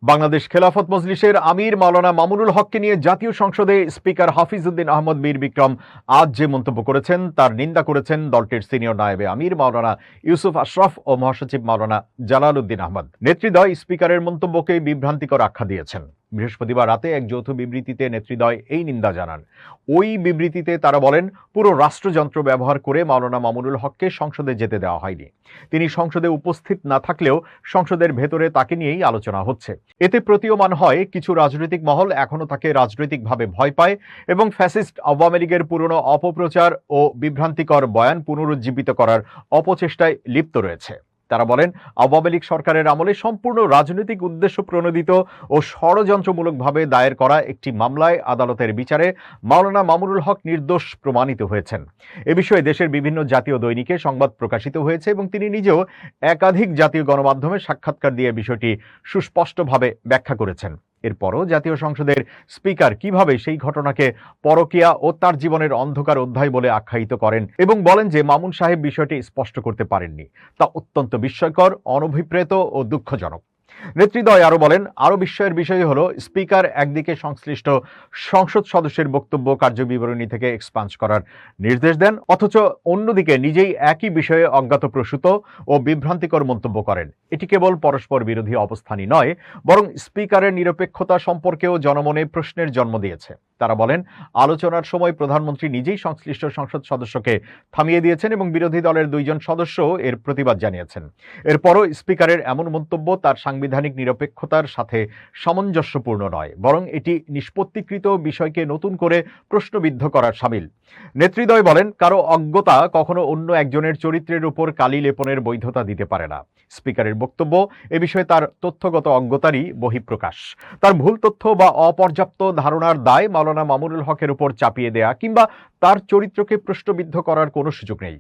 বাংলাদেশ খেলাফত মজলিসের আমির মাওলানা মামুনুল হককে নিয়ে জাতীয় সংসদে স্পিকার হাফিজউদ্দিন আহমদ মীর বিক্রম আজ যে মন্তব্য করেছেন তার নিন্দা করেছেন দলটির সিনিয়র নায়েবে আমির মাওলানা ইউসুফ আশরাফ ও মহাসচিব মাওলানা জালাল উদ্দিন আহমদ। নেতৃদ্বয় স্পিকারের মন্তব্যকে বিভ্রান্তিকর আখ্যা দিয়েছেন। বৃহস্পতিবার রাতে এক যৌথ বিবৃতিতে নেতৃদ্বয় এই নিন্দা জানান। ওই বিবৃতিতে তারা বলেন, পুরো রাষ্ট্রযন্ত্র ব্যবহার করে মাওলানা মামুনুল হককে সংসদে যেতে দেওয়া হয়নি। তিনি সংসদে উপস্থিত না থাকলেও সংসদের ভেতরে তাকে নিয়েই আলোচনা হচ্ছে। এতে প্রতীয়মান হয় কিছু রাজনৈতিক মহল এখনো তাকে রাজনৈতিকভাবে ভয় পায় এবং ফ্যাসিস্ট আওয়ামী লীগের পুরনো অপপ্রচার ও বিভ্রান্তিকর বয়ান পুনরুজ্জীবিত করার অপচেষ্টায় লিপ্ত রয়েছে। তারা বলেন, আওয়ামী লীগ সরকারের আমলে সম্পূর্ণ রাজনৈতিক উদ্দেশ্য প্রণোদিত ও ষড়যন্ত্রমূলকভাবে দায়ের করা একটি মামলায় আদালতের বিচারে মাওলানা মামুনুল হক নির্দোষ প্রমাণিত হয়েছেন। এ বিষয়ে দেশের বিভিন্ন জাতীয় দৈনিকে সংবাদ প্রকাশিত হয়েছে এবং তিনি নিজেও একাধিক জাতীয় গণমাধ্যমে সাক্ষাৎকার দিয়ে বিষয়টি সুস্পষ্টভাবে ব্যাখ্যা করেছেন। এরপরও জাতীয় সংসদের স্পিকার কিভাবে সেই ঘটনাকে পরকীয়া ও তার জীবনের অন্ধকার অধ্যায় বলে আখ্যায়িত করেন এবং বলেন যে মামুন সাহেব বিষয়টি স্পষ্ট করতে পারেননি, তা অত্যন্ত বিস্ময়কর, অনভিপ্রেত ও দুঃখজনক। নেতৃদ্বয় আরো বলেন, আরো বিস্ময়ের বিষয় হলো স্পিকার একদিকে সংশ্লিষ্ট সংসদ সদস্যের বক্তব্য কার্যবিবরণী থেকে এক্সপাঞ্জ করার নির্দেশ দেন, অথচ অন্যদিকে নিজেই একই বিষয়ে অজ্ঞাতপ্রসূত ও বিভ্রান্তিকর মন্তব্য করেন। এটি কেবল পরস্পর বিরোধী অবস্থানই নয়, বরং স্পিকারের নিরপেক্ষতা সম্পর্কেও জনমনে প্রশ্নের জন্ম দিয়েছে। তারা বলেন, আলোচনার সময় প্রধানমন্ত্রী নিজেই সংশ্লিষ্ট সংসদ সদস্যকে থামিয়ে দিয়েছেন এবং বিরোধী দলের 2 জন সদস্য এর প্রতিবাদ জানিয়েছেন। এরপরও স্পিকারের এমন মন্তব্য তার সাংবিধানিক নিরপেক্ষতার সাথে সামঞ্জস্যপূর্ণ নয়, বরং এটি নিষ্পত্তিকৃত বিষয়কে নতুন করে প্রশ্নবিদ্ধ করার শামিল। নেতৃদ্বয় বলেন, কারো অজ্ঞতা কখনো অন্য একজনের চরিত্রের উপর কালি লেপনের বৈধতা দিতে পারে না। স্পিকারের বক্তব্য এ বিষয়ে তার তথ্যগত অজ্ঞতারই বহিঃপ্রকাশ। তার ভুল তথ্য বা অপর্যাপ্ত ধারণার দায় মাওলানা মামুনুল হকের উপর চাপিয়ে দেয়া কিংবা তার চরিত্রকে প্রশ্নবিদ্ধ করার কোনো সুযোগ নেই।